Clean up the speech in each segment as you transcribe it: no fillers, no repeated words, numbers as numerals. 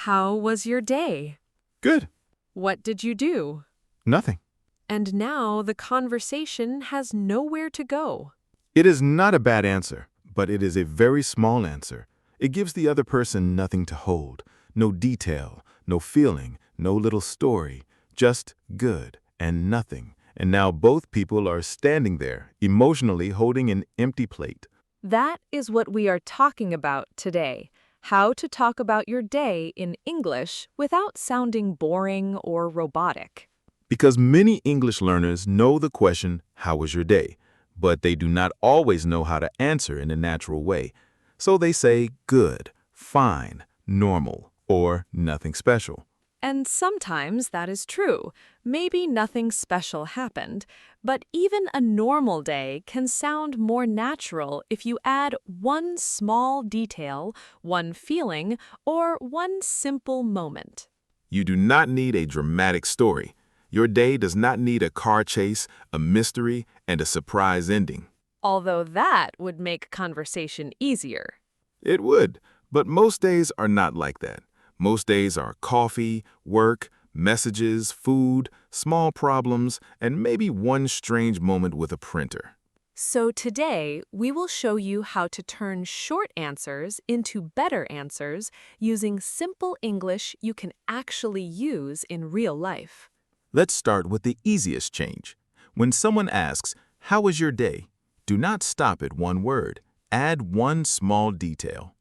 How was your day? Good. What did you do? Nothing. And now the conversation has nowhere to go. It is not a bad answer, but it is a very small answer. It gives the other person nothing to hold, no detail, no feeling, no little story, just good and nothing. And now both people are standing there, emotionally holding an empty plate. That is what we are talking about today. How to talk about your day in English without sounding boring or robotic. Because many English learners know the question, how was your day? But they do not always know how to answer in a natural way. So they say good, fine, normal, or nothing special. And sometimes that is true. Maybe nothing special happened, but even a normal day can sound more natural if you add one small detail, one feeling, or one simple moment. You do not need a dramatic story. Your day does not need a car chase, a mystery, and a surprise ending. Although that would make conversation easier. It would, but most days are not like that. Most days are coffee, work, messages, food, small problems, and maybe one strange moment with a printer. So today, we will show you how to turn short answers into better answers using simple English you can actually use in real life. Let's start with the easiest change. When someone asks, "How was your day?" do not stop at one word. Add one small detail.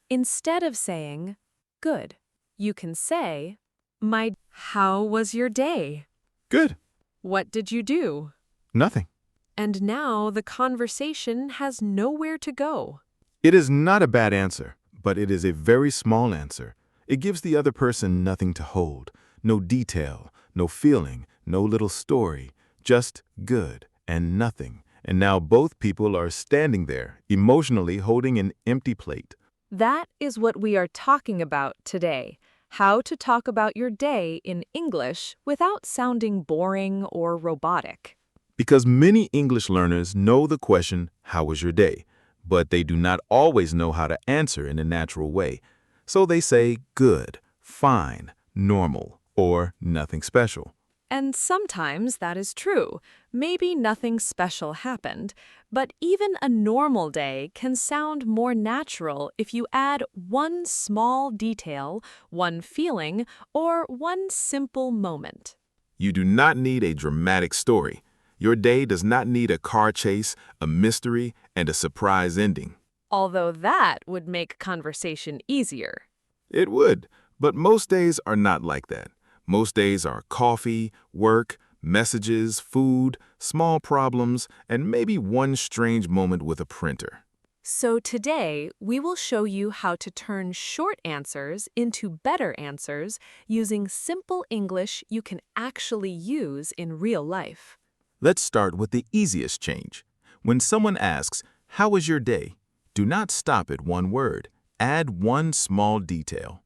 Instead of saying, good, you can say, How was your day? Good. What did you do? Nothing. And now the conversation has nowhere to go. It is not a bad answer, but it is a very small answer. It gives the other person nothing to hold, no detail, no feeling, no little story, just good and nothing. And now both people are standing there, emotionally holding an empty plate. That is what we are talking about today. How to talk about your day in English without sounding boring or robotic. Because many English learners know the question, how was your day? But they do not always know how to answer in a natural way. So they say good, fine, normal, or nothing special. And sometimes that is true. Maybe nothing special happened, but even a normal day can sound more natural if you add one small detail, one feeling, or one simple moment. You do not need a dramatic story. Your day does not need a car chase, a mystery, and a surprise ending. Although that would make conversation easier. It would, but most days are not like that. Most days are coffee, work, messages, food, small problems, and maybe one strange moment with a printer. So today, we will show you how to turn short answers into better answers using simple English you can actually use in real life. Let's start with the easiest change. When someone asks, "How was your day?" do not stop at one word. Add one small detail.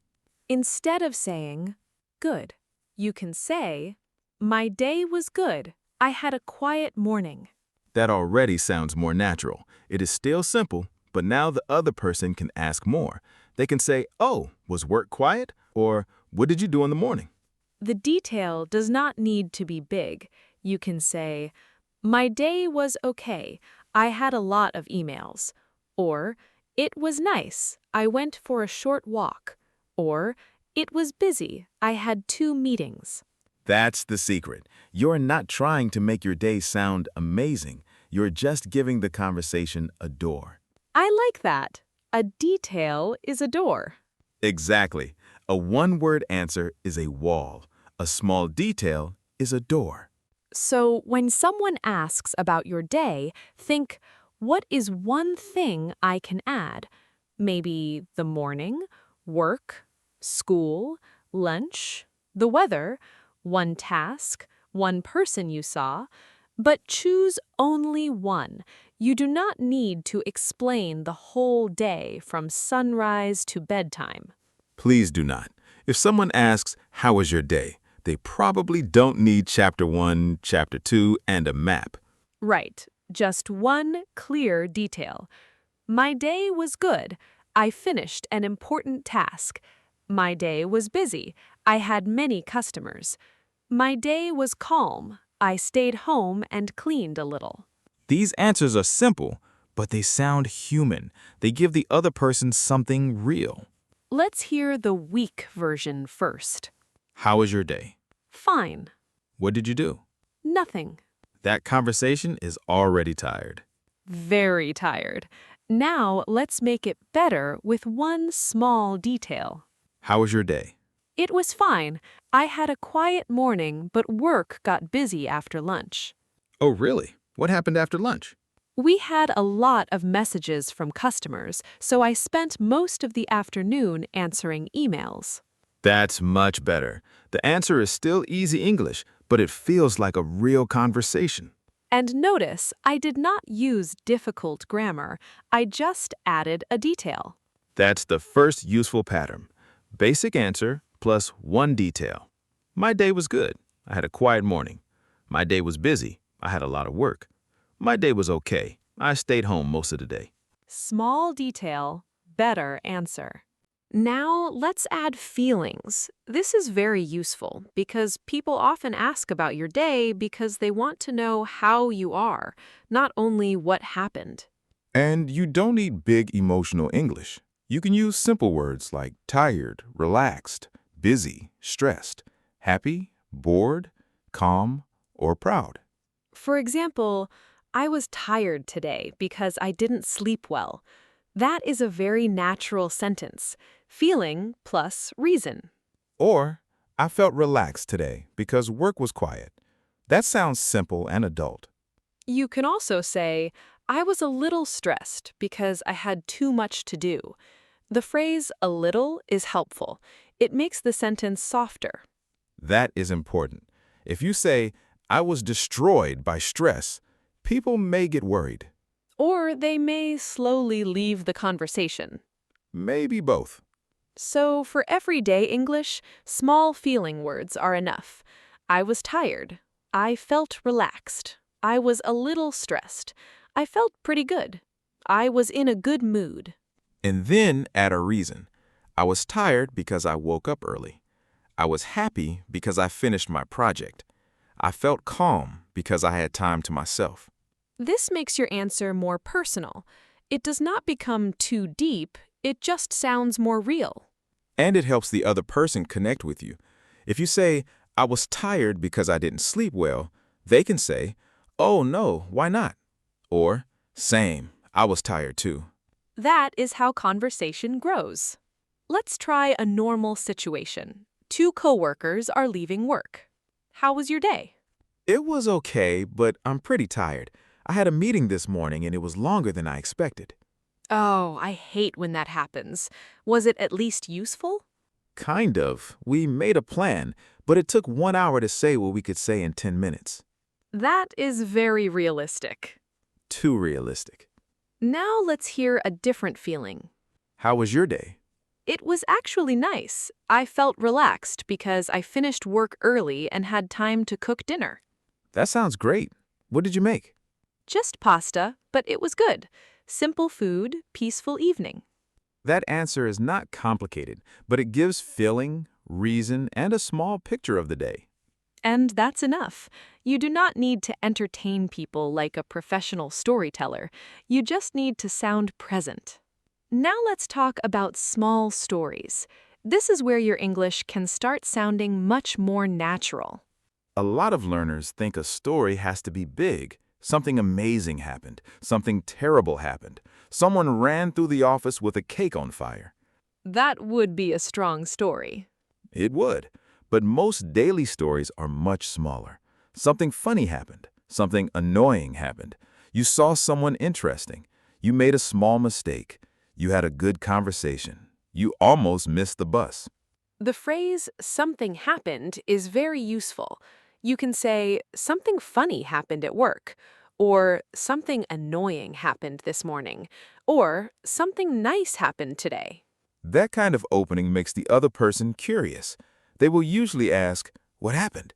Instead of saying, good, you can say, my day was good. I had a quiet morning. That already sounds more natural. It is still simple, but now the other person can ask more. They can say, "Oh, was work quiet?" Or, "What did you do in the morning?" The detail does not need to be big. You can say, my day was okay. I had a lot of emails. Or, it was nice. I went for a short walk. Or, it was busy. I had 2 meetings. That's the secret. You're not trying to make your day sound amazing. You're just giving the conversation a door. I like that. A detail is a door. Exactly. A one-word answer is a wall. A small detail is a door. So when someone asks about your day, think, what is one thing I can add? Maybe the morning, work, school, lunch, the weather, one task, one person you saw. But choose only one. You do not need to explain the whole day from sunrise to bedtime. Please do not. If someone asks, "How was your day?" they probably don't need chapter 1, chapter 2, and a map. Right, just one clear detail. My day was good. I finished an important task. My day was busy. I had many customers. My day was calm. I stayed home and cleaned a little. These answers are simple, but they sound human. They give the other person something real. Let's hear the weak version first. How was your day? Fine. What did you do? Nothing. That conversation is already tired. Very tired. Now let's make it better with one small detail. How was your day? It was fine. I had a quiet morning, but work got busy after lunch. Oh, really? What happened after lunch? We had a lot of messages from customers, so I spent most of the afternoon answering emails. That's much better. The answer is still easy English, but it feels like a real conversation. And notice, I did not use difficult grammar. I just added a detail. That's the first useful pattern. Basic answer plus one detail. My day was good. I had a quiet morning. My day was busy. I had a lot of work. My day was okay. I stayed home most of the day. Small detail, better answer. Now let's add feelings. This is very useful because people often ask about your day because they want to know how you are, not only what happened. And you don't need big emotional English. You can use simple words like tired, relaxed, busy, stressed, happy, bored, calm, or proud. For example, I was tired today because I didn't sleep well. That is a very natural sentence. Feeling plus reason. Or, I felt relaxed today because work was quiet. That sounds simple and adult. You can also say, I was a little stressed because I had too much to do. The phrase a little is helpful. It makes the sentence softer. That is important. If you say, I was destroyed by stress, people may get worried. Or they may slowly leave the conversation. Maybe both. So for everyday English, small feeling words are enough. I was tired. I felt relaxed. I was a little stressed. I felt pretty good. I was in a good mood. And then add a reason. I was tired because I woke up early. I was happy because I finished my project. I felt calm because I had time to myself. This makes your answer more personal. It does not become too deep, it just sounds more real. And it helps the other person connect with you. If you say, I was tired because I didn't sleep well, they can say, oh no, why not? Or, same, I was tired too. That is how conversation grows. Let's try a normal situation. Two coworkers are leaving work. How was your day? It was okay, but I'm pretty tired. I had a meeting this morning and it was longer than I expected. Oh, I hate when that happens. Was it at least useful? Kind of. We made a plan, but it took 1 hour to say what we could say in 10 minutes. That is very realistic. Too realistic. Now let's hear a different feeling. How was your day? It was actually nice. I felt relaxed because I finished work early and had time to cook dinner. That sounds great. What did you make? Just pasta, but it was good. Simple food, peaceful evening. That answer is not complicated, but it gives feeling, reason, and a small picture of the day. And that's enough. You do not need to entertain people like a professional storyteller. You just need to sound present. Now let's talk about small stories. This is where your English can start sounding much more natural. A lot of learners think a story has to be big. Something amazing happened. Something terrible happened. Someone ran through the office with a cake on fire. That would be a strong story. It would. But most daily stories are much smaller. Something funny happened. Something annoying happened. You saw someone interesting. You made a small mistake. You had a good conversation. You almost missed the bus. The phrase, something happened, is very useful. You can say, something funny happened at work, or something annoying happened this morning, or something nice happened today. That kind of opening makes the other person curious. They will usually ask, what happened?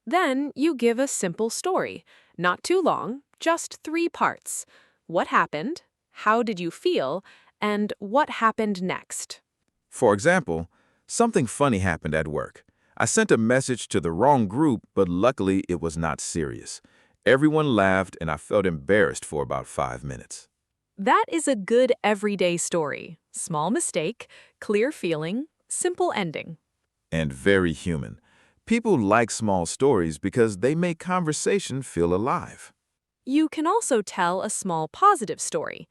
Then you give a simple story, not too long, just 3 parts. What happened? How did you feel? And what happened next? For example, Something funny happened at work. I sent a message to the wrong group, but luckily it was not serious. Everyone laughed and I felt embarrassed for about 5 minutes. That is a good everyday story. Small mistake, clear feeling, simple ending. And very human. People like small stories because they make conversation feel alive. You can also tell a small positive story.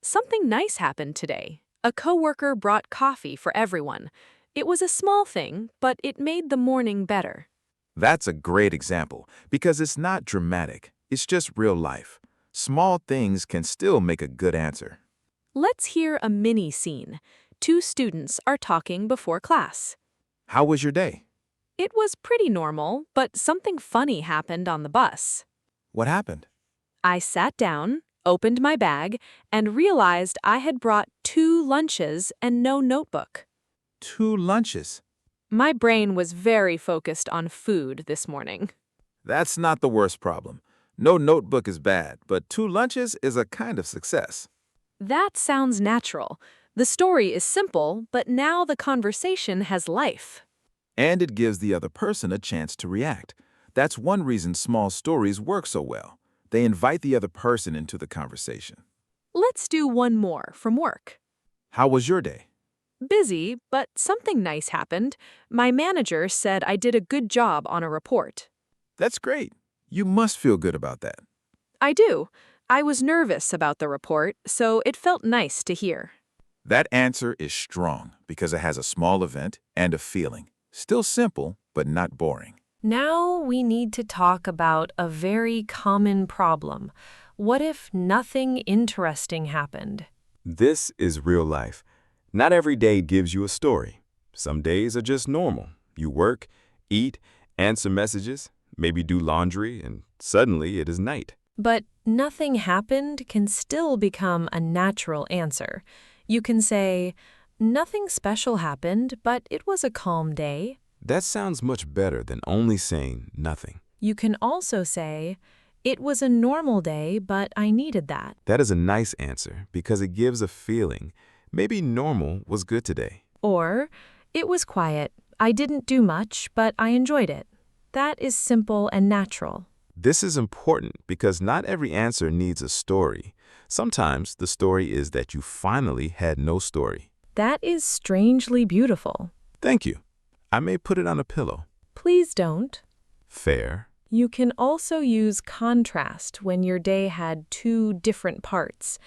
Something nice happened today. A coworker brought coffee for everyone. It was a small thing, but it made the morning better. That's a great example because it's not dramatic. It's just real life. Small things can still make a good answer. Let's hear a mini scene. Two students are talking before class. How was your day? It was pretty normal, but something funny happened on the bus. What happened? I sat down, opened my bag, and realized I had brought 2 lunches and no notebook. 2 lunches. My brain was very focused on food this morning. That's not the worst problem. No notebook is bad, but 2 lunches is a kind of success. That sounds natural. The story is simple, but now the conversation has life. And it gives the other person a chance to react. That's one reason small stories work so well. They invite the other person into the conversation. Let's do one more from work. How was your day? Busy, but something nice happened. My manager said I did a good job on a report. That's great. You must feel good about that. I do. I was nervous about the report, so it felt nice to hear. That answer is strong because it has a small event and a feeling. Still simple, but not boring. Now we need to talk about a very common problem. What if nothing interesting happened? This is real life. Not every day gives you a story. Some days are just normal. You work, eat, answer messages, maybe do laundry, and suddenly it is night. But nothing happened can still become a natural answer. You can say, nothing special happened, but it was a calm day. That sounds much better than only saying nothing. You can also say, it was a normal day, but I needed that. That is a nice answer because it gives a feeling. Maybe normal was good today. Or, it was quiet. I didn't do much, but I enjoyed it. That is simple and natural. This is important because not every answer needs a story. Sometimes the story is that you finally had no story. That is strangely beautiful. Thank you. I may put it on a pillow. Please don't. Fair. You can also use contrast when your day had 2 different parts.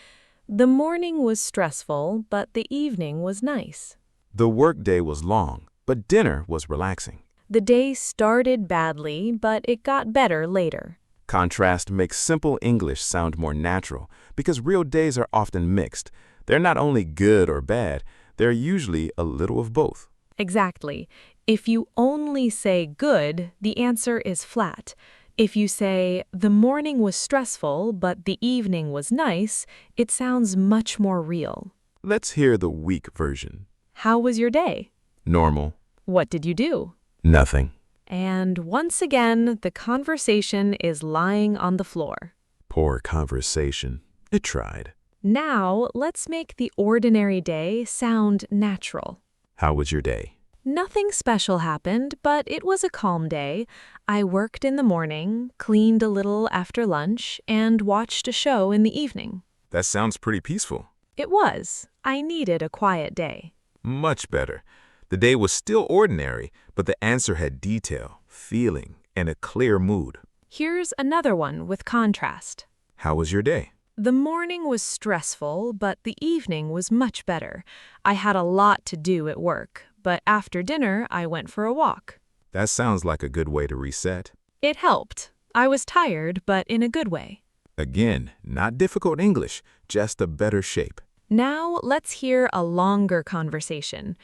The morning was stressful, but the evening was nice. The workday was long, but dinner was relaxing. The day started badly, but it got better later. Contrast makes simple English sound more natural because real days are often mixed. They're not only good or bad, they're usually a little of both. Exactly. If you only say good, the answer is flat. If you say, the morning was stressful, but the evening was nice, it sounds much more real. Let's hear the weak version. How was your day? Normal. What did you do? Nothing. And once again, the conversation is lying on the floor. Poor conversation. It tried. Now, let's make the ordinary day sound natural. How was your day? Nothing special happened, but it was a calm day. I worked in the morning, cleaned a little after lunch, and watched a show in the evening. That sounds pretty peaceful. It was. I needed a quiet day. Much better. The day was still ordinary, but the answer had detail, feeling, and a clear mood. Here's another one with contrast. How was your day? The morning was stressful, but the evening was much better. I had a lot to do at work, but after dinner, I went for a walk. That sounds like a good way to reset. It helped. I was tired, but in a good way. Again, not difficult English, just a better shape. Now, let's hear a longer conversation.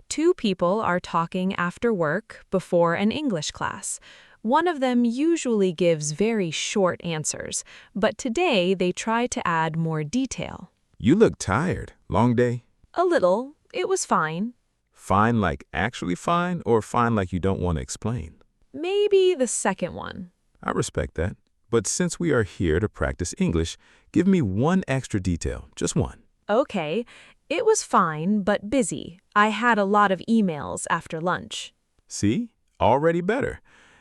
2 people are talking after work before an English class. One of them usually gives very short answers, but today they try to add more detail. You look tired. Long day? A little. It was fine. Fine like actually fine, or fine like you don't want to explain? Maybe the second one. I respect that. But since we are here to practice English, give me one extra detail, just one. Okay. It was fine, but busy. I had a lot of emails after lunch. See? Already better.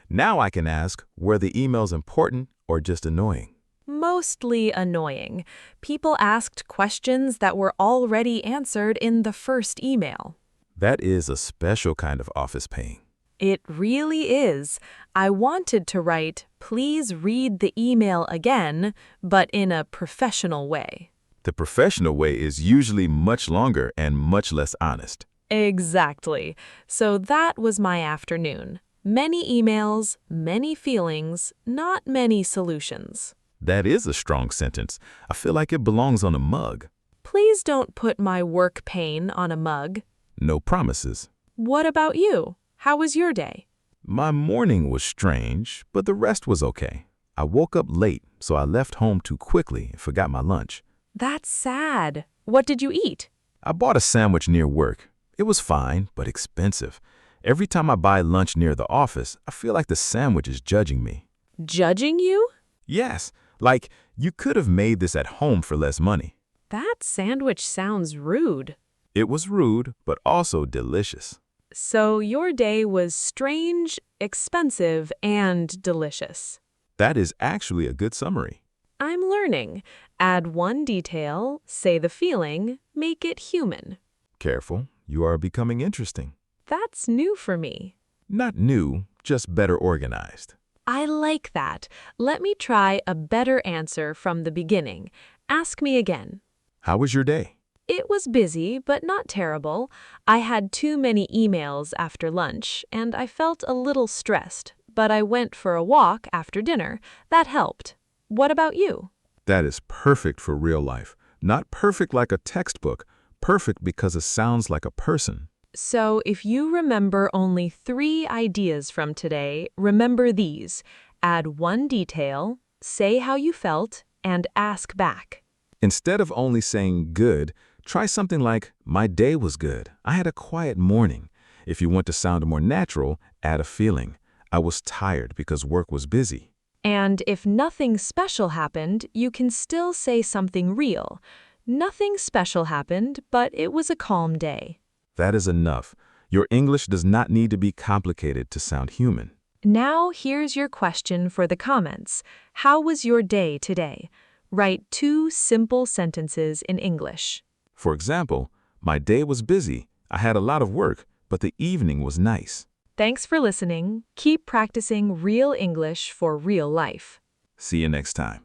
Now I can ask, were the emails important or just annoying? Mostly annoying. People asked questions that were already answered in the first email. That is a special kind of office pain. It really is. I wanted to write, "Please read the email again," but in a professional way. The professional way is usually much longer and much less honest. Exactly. So that was my afternoon. Many emails, many feelings, not many solutions. That is a strong sentence. I feel like it belongs on a mug. Please don't put my work pain on a mug. No promises. What about you? How was your day? My morning was strange, but the rest was okay. I woke up late, so I left home too quickly and forgot my lunch. That's sad. What did you eat? I bought a sandwich near work. It was fine, but expensive. Every time I buy lunch near the office, I feel like the sandwich is judging me. Judging you? Yes, like you could have made this at home for less money. That sandwich sounds rude. It was rude, but also delicious. So your day was strange, expensive, and delicious. That is actually a good summary. I'm learning. Add one detail, say the feeling, make it human. Careful, you are becoming interesting. That's new for me. Not new, just better organized. I like that. Let me try a better answer from the beginning. Ask me again. How was your day? It was busy, but not terrible. I had too many emails after lunch, and I felt a little stressed, but I went for a walk after dinner. That helped. What about you? That is perfect for real life. Not perfect like a textbook, perfect because it sounds like a person. So if you remember only 3 ideas from today, remember these. Add one detail, say how you felt, and ask back. Instead of only saying good, try something like, my day was good. I had a quiet morning. If you want to sound more natural, add a feeling. I was tired because work was busy. And if nothing special happened, you can still say something real. Nothing special happened, but it was a calm day. That is enough. Your English does not need to be complicated to sound human. Now here's your question for the comments. How was your day today? Write 2 simple sentences in English. For example, my day was busy. I had a lot of work, but the evening was nice. Thanks for listening. Keep practicing real English for real life. See you next time.